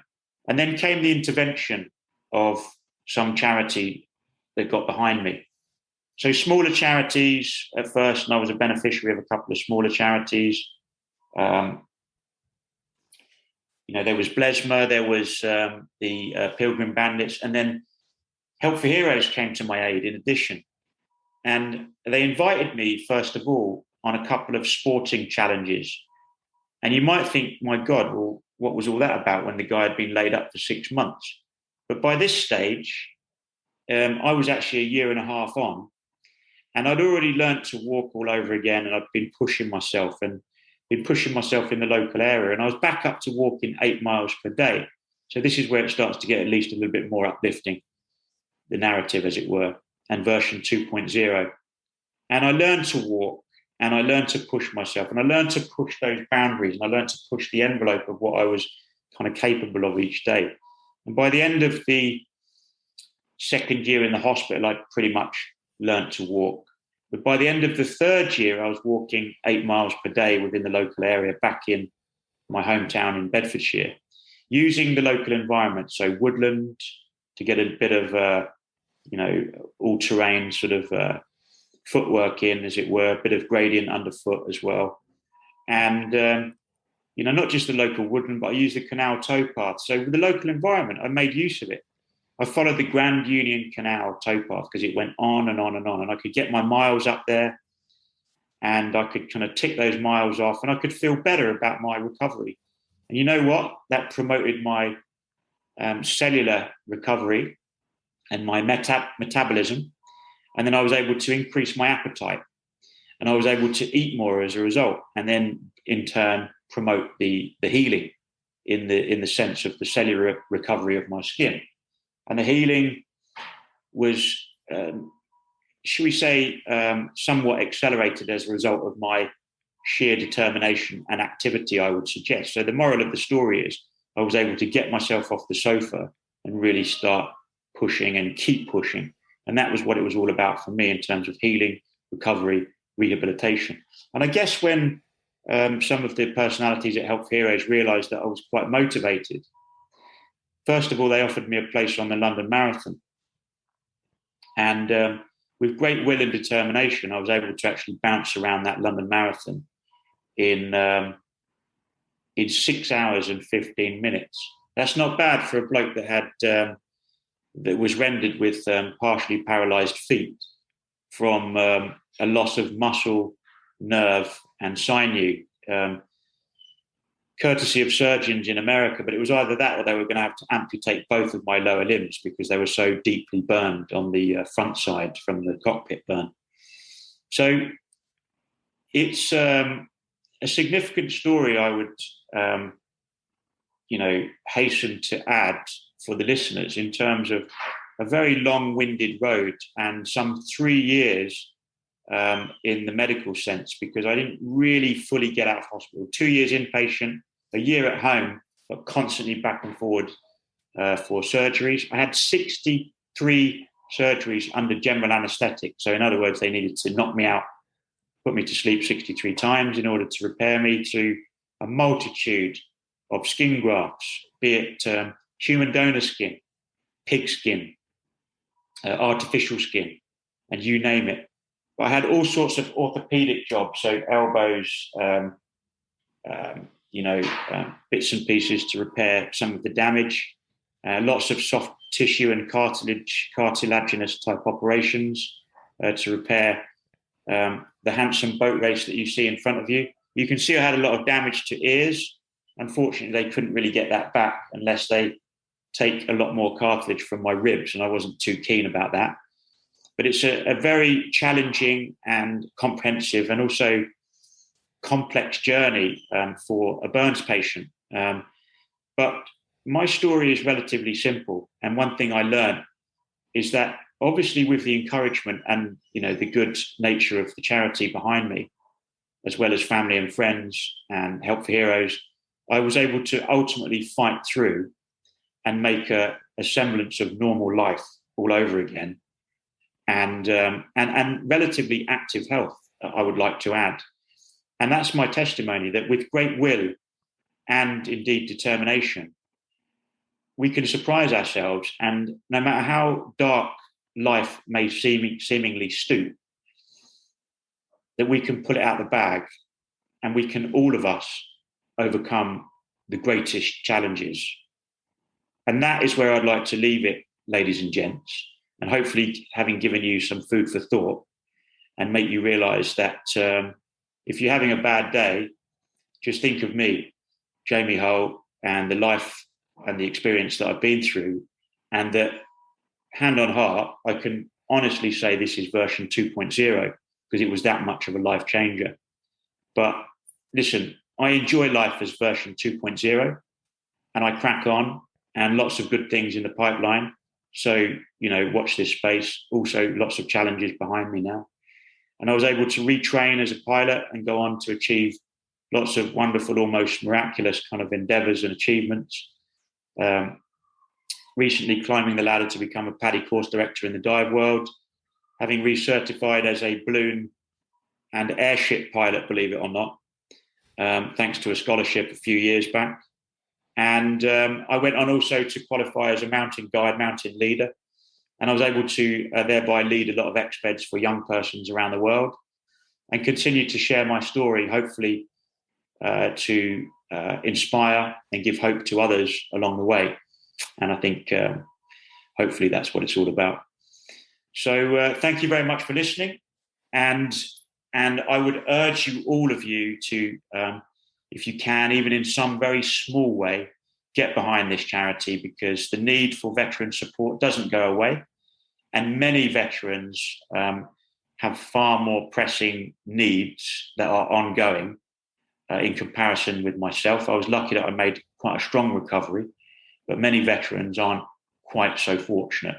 And then came the intervention of some charity that got behind me. So smaller charities at first, and I was a beneficiary of a couple of smaller charities. Um, there was Blesma, there was the Pilgrim Bandits, and then Help for Heroes came to my aid in addition. And they invited me, first of all, on a couple of sporting challenges. And you might think, my God, well, what was all that about when the guy had been laid up for 6 months? But by this stage, I was actually a year and a half on, and I'd already learnt to walk all over again, and I'd been pushing myself in the local area. And I was back up to walking 8 miles per day. So this is where it starts to get at least a little bit more uplifting, the narrative, as it were, and version 2.0. And I learned to walk, and I learned to push myself, and I learned to push those boundaries, and I learned to push the envelope of what I was kind of capable of each day. And by the end of the second year in the hospital, I'd pretty much learned to walk. But by the end of the third year, I was walking 8 miles per day within the local area, back in my hometown in Bedfordshire, using the local environment. So woodland to get a bit of, all-terrain sort of footwork in, as it were, a bit of gradient underfoot as well. And, not just the local woodland, but I used the canal towpath. So with the local environment, I made use of it. I followed the Grand Union Canal towpath because it went on and on and on, and I could get my miles up there, and I could kind of tick those miles off, and I could feel better about my recovery. And you know what? That promoted my cellular recovery and my metabolism. And then I was able to increase my appetite, and I was able to eat more as a result, and then in turn promote the healing in the sense of the cellular recovery of my skin. And the healing was, should we say, somewhat accelerated as a result of my sheer determination and activity, I would suggest. So the moral of the story is I was able to get myself off the sofa and really start pushing and keep pushing. And that was what it was all about for me in terms of healing, recovery, rehabilitation. And I guess when some of the personalities at Help for Heroes realised that I was quite motivated, first of all, they offered me a place on the London Marathon. And with great will and determination, I was able to actually bounce around that London Marathon in 6 hours and 15 minutes. That's not bad for a bloke that was rendered with partially paralysed feet from a loss of muscle, nerve, and sinew, courtesy of surgeons in America. But it was either that or they were going to have to amputate both of my lower limbs because they were so deeply burned on the front side from the cockpit burn. So it's a significant story, I would hasten to add for the listeners, in terms of a very long-winded road and some 3 years in the medical sense, because I didn't really fully get out of hospital. 2 years inpatient, a year at home, but constantly back and forward for surgeries. I had 63 surgeries under general anaesthetic. So in other words, they needed to knock me out, put me to sleep 63 times in order to repair me, to a multitude of skin grafts, be it human donor skin, pig skin, artificial skin, and you name it. But I had all sorts of orthopedic jobs, so elbows, bits and pieces to repair some of the damage, lots of soft tissue and cartilaginous type operations to repair the handsome boat race that you see in front of you. You can see I had a lot of damage to ears. Unfortunately, they couldn't really get that back unless they take a lot more cartilage from my ribs, and I wasn't too keen about that. But it's a very challenging and comprehensive and also complex journey for a burns patient. But my story is relatively simple. And one thing I learned is that obviously with the encouragement and the good nature of the charity behind me, as well as family and friends and Help for Heroes, I was able to ultimately fight through and make a semblance of normal life all over again, and relatively active health, I would like to add. And that's my testimony, that with great will and indeed determination, we can surprise ourselves, and no matter how dark life may seemingly stoop, that we can pull it out the bag and we can, all of us, overcome the greatest challenges. And that is where I'd like to leave it, ladies and gents, and hopefully having given you some food for thought and make you realise that if you're having a bad day, just think of me, Jamie Hull, and the life and the experience that I've been through, and that, hand on heart, I can honestly say this is version 2.0 because it was that much of a life changer. But listen, I enjoy life as version 2.0 and I crack on, and lots of good things in the pipeline. So, watch this space. Also, lots of challenges behind me now. And I was able to retrain as a pilot and go on to achieve lots of wonderful, almost miraculous kind of endeavors and achievements. Recently climbing the ladder to become a PADI course director in the dive world, having recertified as a balloon and airship pilot, believe it or not, thanks to a scholarship a few years back. And I went on also to qualify as a mountain guide, mountain leader. And I was able to thereby lead a lot of expeds for young persons around the world and continue to share my story, hopefully to inspire and give hope to others along the way. And I think hopefully that's what it's all about. So thank you very much for listening. And I would urge you, all of you, to, if you can, even in some very small way, get behind this charity, because the need for veteran support doesn't go away. And many veterans have far more pressing needs that are ongoing in comparison with myself. I was lucky that I made quite a strong recovery, but many veterans aren't quite so fortunate.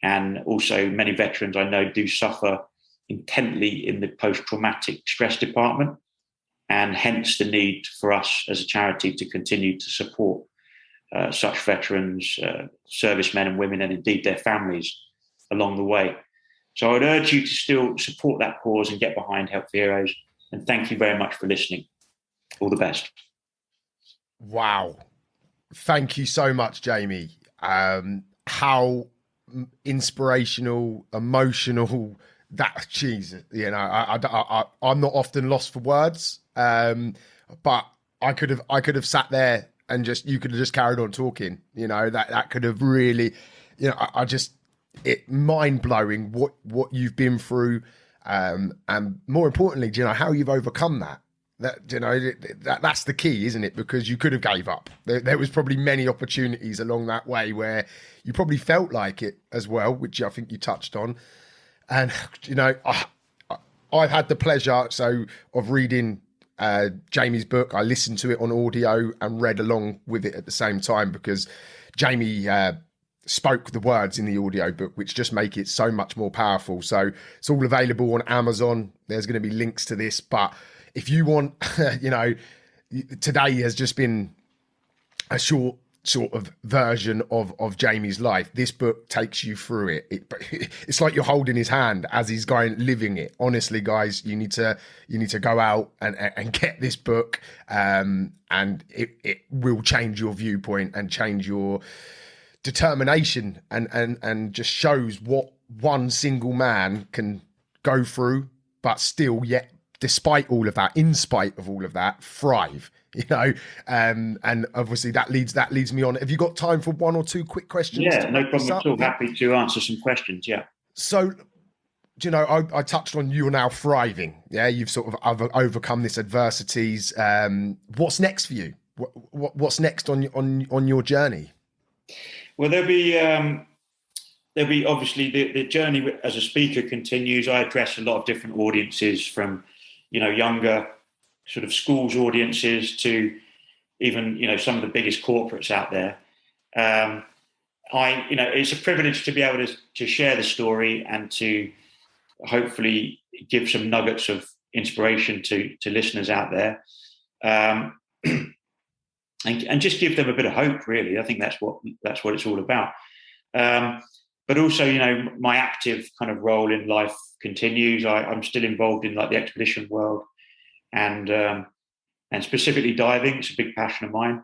And also many veterans I know do suffer intently in the post-traumatic stress department, and hence the need for us as a charity to continue to support such veterans, servicemen and women, and indeed their families along the way. So I would urge you to still support that cause and get behind Help for Heroes. And thank you very much for listening. All the best. Wow. Thank you so much, Jamie. How inspirational, emotional that, Jesus, I'm not often lost for words. But I could have sat there and you could have just carried on talking, that could have really, it mind blowing what you've been through. And more importantly, how you've overcome that. That's the key, isn't it? Because you could have gave up. There was probably many opportunities along that way where you probably felt like it as well, which I think you touched on. And I've had the pleasure of reading Jamie's book. I listened to it on audio and read along with it at the same time, because Jamie spoke the words in the audio book, which just make it so much more powerful. So it's all available on Amazon. There's going to be links to this, but if you want, today has just been a short sort of version of Jamie's life. This book takes you through it. It's like you're holding his hand as he's living it. Honestly, guys, you need to go out and get this book, and it will change your viewpoint and change your determination, and just shows what one single man can go through, but still yet, despite all of that, in spite of all of that, thrive, and obviously that leads me on. Have you got time for one or two quick questions? Yeah, no problem at all. Happy to answer some questions. Yeah. So, I touched on you're now thriving. Yeah. You've sort of overcome this adversities. What's next for you? What's next on your journey? Well, there'll be obviously the journey as a speaker continues. I address a lot of different audiences, from younger sort of schools audiences to even some of the biggest corporates out there. It's a privilege to be able to share the story and to hopefully give some nuggets of inspiration to listeners out there, and just give them a bit of hope. Really, I think that's what it's all about. But also, my active kind of role in life continues. I'm still involved in the expedition world, and specifically diving. It's a big passion of mine,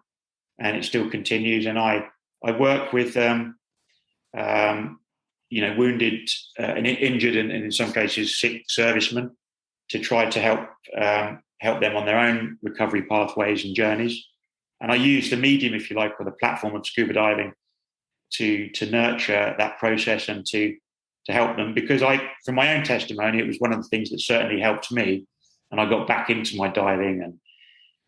and it still continues. And I work with wounded and injured, and in some cases sick servicemen, to try to help help them on their own recovery pathways and journeys. And I use the medium, if you like, or the platform of scuba diving to nurture that process and to help them, because from my own testimony, it was one of the things that certainly helped me. And I got back into my diving, and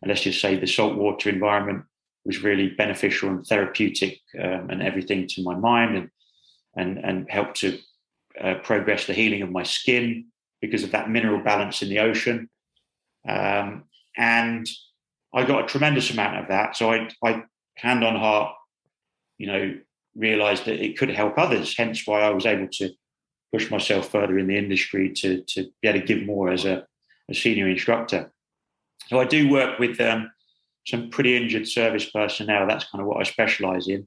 let's just say the saltwater environment was really beneficial and therapeutic, and everything to my mind, and helped to progress the healing of my skin because of that mineral balance in the ocean. And I got a tremendous amount of that. So I hand on heart, realized that it could help others, hence why I was able to push myself further in the industry to be able to give more as a senior instructor. So I do work with some pretty injured service personnel. That's kind of what I specialize in.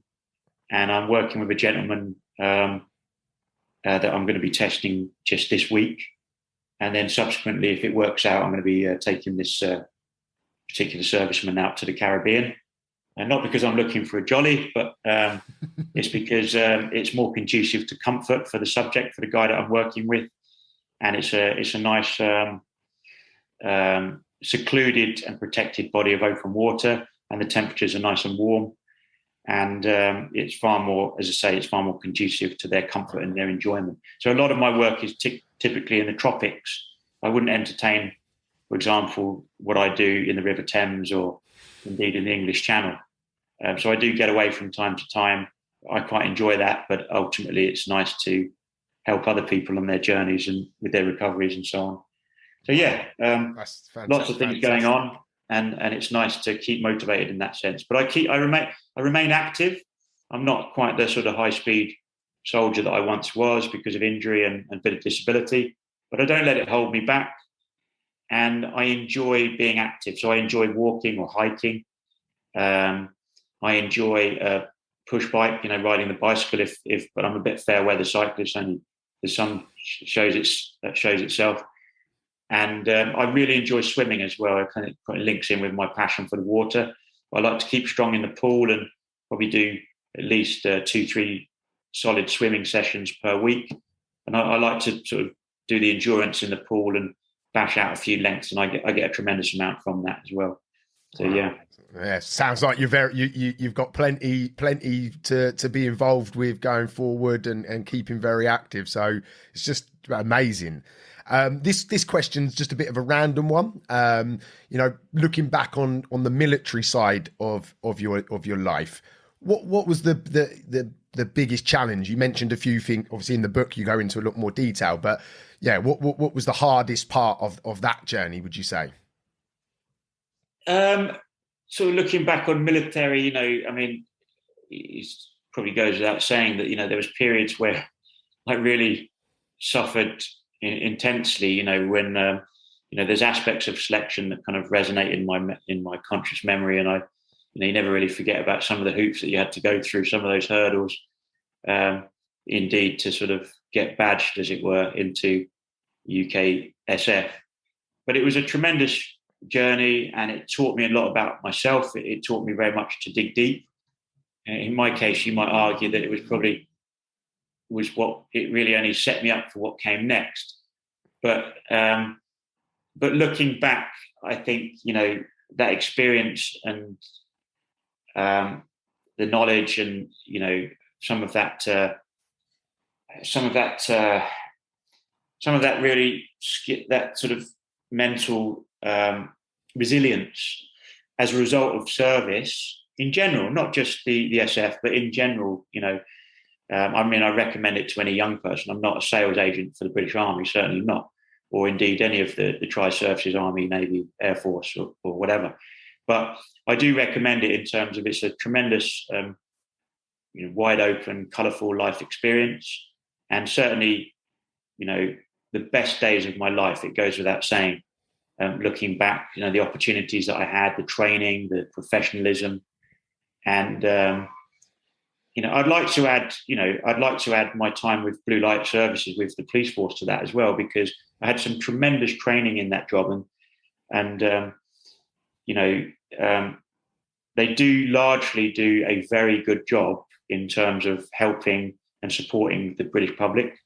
And I'm working with a gentleman that I'm going to be testing just this week. And then subsequently, if it works out, I'm going to be taking this particular serviceman out to the Caribbean. And not because I'm looking for a jolly, but it's because it's more conducive to comfort for the subject, for the guy that I'm working with. And it's a nice secluded and protected body of open water, and the temperatures are nice and warm. And it's far more, as I say, it's far more conducive to their comfort and their enjoyment. So a lot of my work is typically in the tropics. I wouldn't entertain, for example, what I do in the River Thames or indeed in the English Channel. So I do get away from time to time. I quite enjoy that, but ultimately it's nice to help other people on their journeys and with their recoveries and so on. So yeah, lots of things going on, and it's nice to keep motivated in that sense. But I remain active. I'm not quite the sort of high-speed soldier that I once was because of injury and a bit of disability, but I don't let it hold me back. And I enjoy being active. So I enjoy walking or hiking. I enjoy push bike, riding the bicycle but I'm a bit fair weather cyclist, only the sun shows itself. And I really enjoy swimming as well. It kind of links in with my passion for the water. I like to keep strong in the pool and probably do at least 2-3 solid swimming sessions per week. And I like to sort of do the endurance in the pool and bash out a few lengths, and I get a tremendous amount from that as well. So yeah. Yeah, sounds like you've got plenty to be involved with going forward and keeping very active. So it's just amazing. This question's just a bit of a random one. Looking back on the military side of your life, what was the biggest challenge? You mentioned a few things. Obviously, in the book you go into a lot more detail, but yeah, what was the hardest part of that journey, would you say? So looking back on military, it probably goes without saying that, there was periods where I really suffered intensely, when, there's aspects of selection that kind of resonate in my conscious memory. And you never really forget about some of the hoops that you had to go through, some of those hurdles, indeed, to sort of get badged, as it were, into UK SF. But it was a tremendous journey, and it taught me a lot about myself. It taught me very much to dig deep. In my case, you might argue that it was what it really only set me up for what came next. But looking back, I think that experience and the knowledge and some of that really that sort of mental resilience as a result of service in general, not just the SF, but in general, I recommend it to any young person. I'm not a sales agent for the British Army, certainly not, or indeed any of the tri-services, Army, Navy, Air Force, or whatever. But I do recommend it in terms of it's a tremendous, wide open, colourful life experience, and certainly, the best days of my life. It goes without saying. Looking back, the opportunities that I had, the training, the professionalism, and I'd like to add my time with Blue Light Services with the police force to that as well, because I had some tremendous training in that job, and they do largely do a very good job in terms of helping and supporting the British public.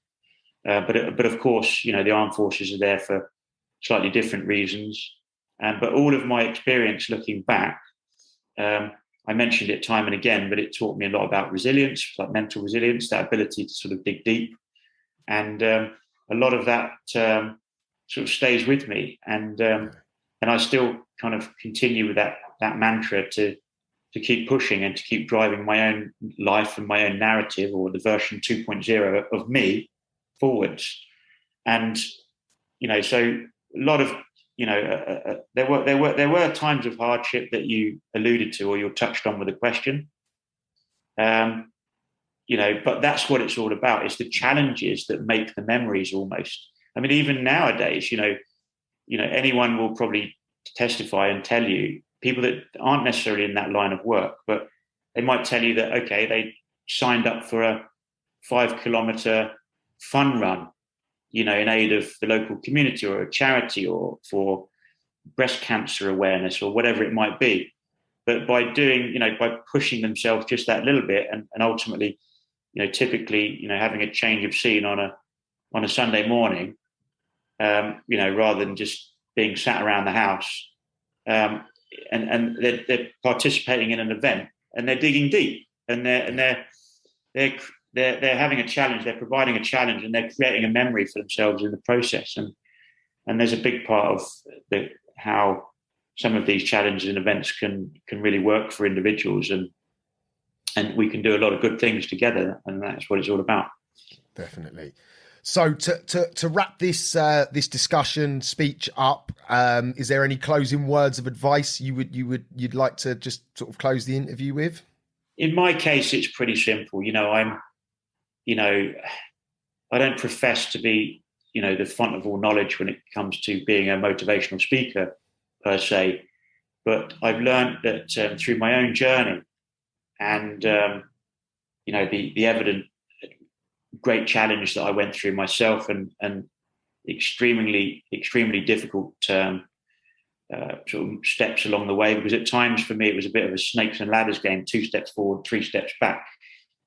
But of course, the armed forces are there for slightly different reasons. But all of my experience looking back, I mentioned it time and again, but it taught me a lot about resilience, like mental resilience, that ability to sort of dig deep. And a lot of that sort of stays with me. And I still kind of continue with that mantra to keep pushing and to keep driving my own life and my own narrative, or the version 2.0 of me, forwards. And, so a lot of, there were times of hardship that you alluded to, or you touched on with a question. But that's what it's all about. It's the challenges that make the memories almost. I mean, even nowadays, anyone will probably testify and tell you, people that aren't necessarily in that line of work, but they might tell you that, okay, they signed up for a 5-kilometer fun run, in aid of the local community or a charity, or for breast cancer awareness, or whatever it might be. But by doing, by pushing themselves just that little bit, and ultimately, typically, having a change of scene on a Sunday morning, rather than just being sat around the house, and they're participating in an event, and they're digging deep, and they're having a challenge, they're providing a challenge, and they're creating a memory for themselves in the process. And there's a big part of how some of these challenges and events can really work for individuals, and we can do a lot of good things together, and that's what it's all about. Definitely. So to wrap this discussion speech up, is there any closing words of advice you'd like to just sort of close the interview with? In my case, it's pretty simple. I don't profess to be, the font of all knowledge when it comes to being a motivational speaker per se, but I've learned that through my own journey, and the evident great challenge that I went through myself, and extremely difficult sort of steps along the way, because at times for me it was a bit of a snakes and ladders game, 2 steps forward, 3 steps back,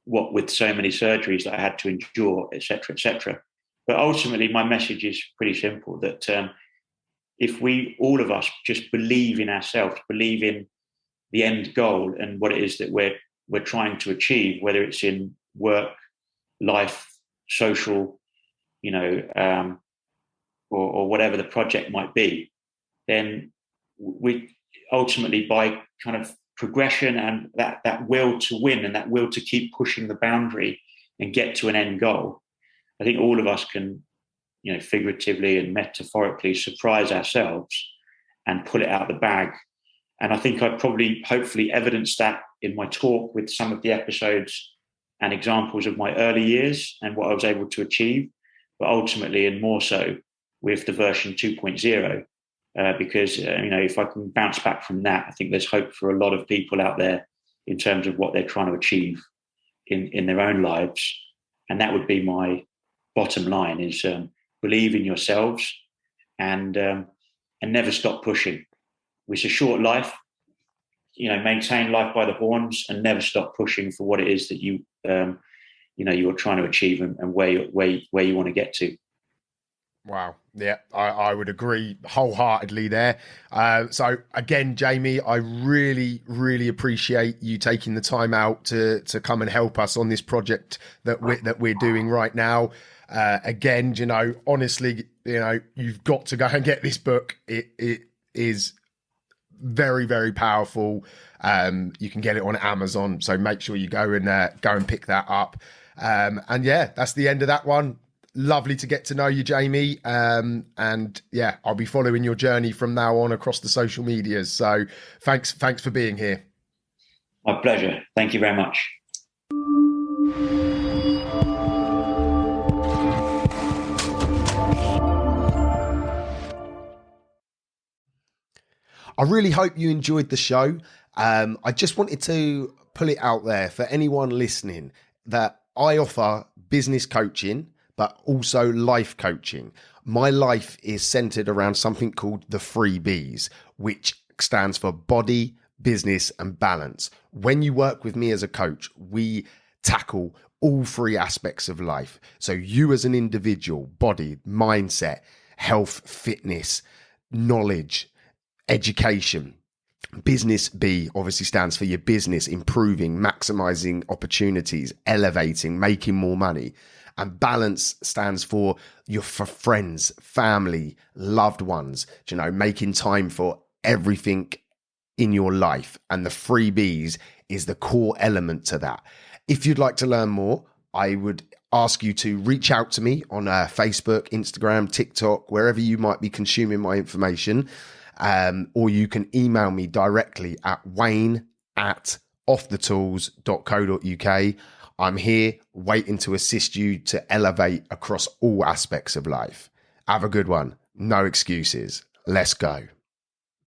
what with so many surgeries that I had to endure, etc., etc. But ultimately my message is pretty simple, that if we, all of us, just believe in ourselves, believe in the end goal and what it is that we're trying to achieve, whether it's in work, life, social, or whatever the project might be, then we ultimately, by kind of progression and that will to win and that will to keep pushing the boundary and get to an end goal, I think all of us can, figuratively and metaphorically surprise ourselves and pull it out of the bag. And I think I probably, hopefully, evidenced that in my talk with some of the episodes and examples of my early years and what I was able to achieve, but ultimately, and more so, with the version 2.0, because if I can bounce back from that, I think there's hope for a lot of people out there in terms of what they're trying to achieve in their own lives. And that would be my bottom line: is believe in yourselves and never stop pushing. It's a short life, maintain life by the horns and never stop pushing for what it is that you're trying to achieve and where you want to get to. Wow. Yeah, I would agree wholeheartedly there. So again, Jamie, I really, really appreciate you taking the time out to come and help us on this project that we're doing right now. Again, honestly, you've got to go and get this book. It is very, very powerful. You can get it on Amazon, so make sure you go and pick that up. And yeah, that's the end of that one. Lovely to get to know you, Jamie. And yeah, I'll be following your journey from now on across the social medias. So thanks for being here. My pleasure. Thank you very much. I really hope you enjoyed the show. I just wanted to pull it out there for anyone listening that I offer business coaching, but also life coaching. My life is centered around something called the 3 Bs, which stands for body, business, and balance. When you work with me as a coach, we tackle all 3 aspects of life. So you as an individual, body, mindset, health, fitness, knowledge, education. Business B obviously stands for your business, improving, maximizing opportunities, elevating, making more money. And balance stands for for friends, family, loved ones, making time for everything in your life. And the 3 Bs is the core element to that. If you'd like to learn more, I would ask you to reach out to me on Facebook, Instagram, TikTok, wherever you might be consuming my information. Or you can email me directly at wayne@offthetools.co.uk. I'm here waiting to assist you to elevate across all aspects of life. Have a good one. No excuses. Let's go.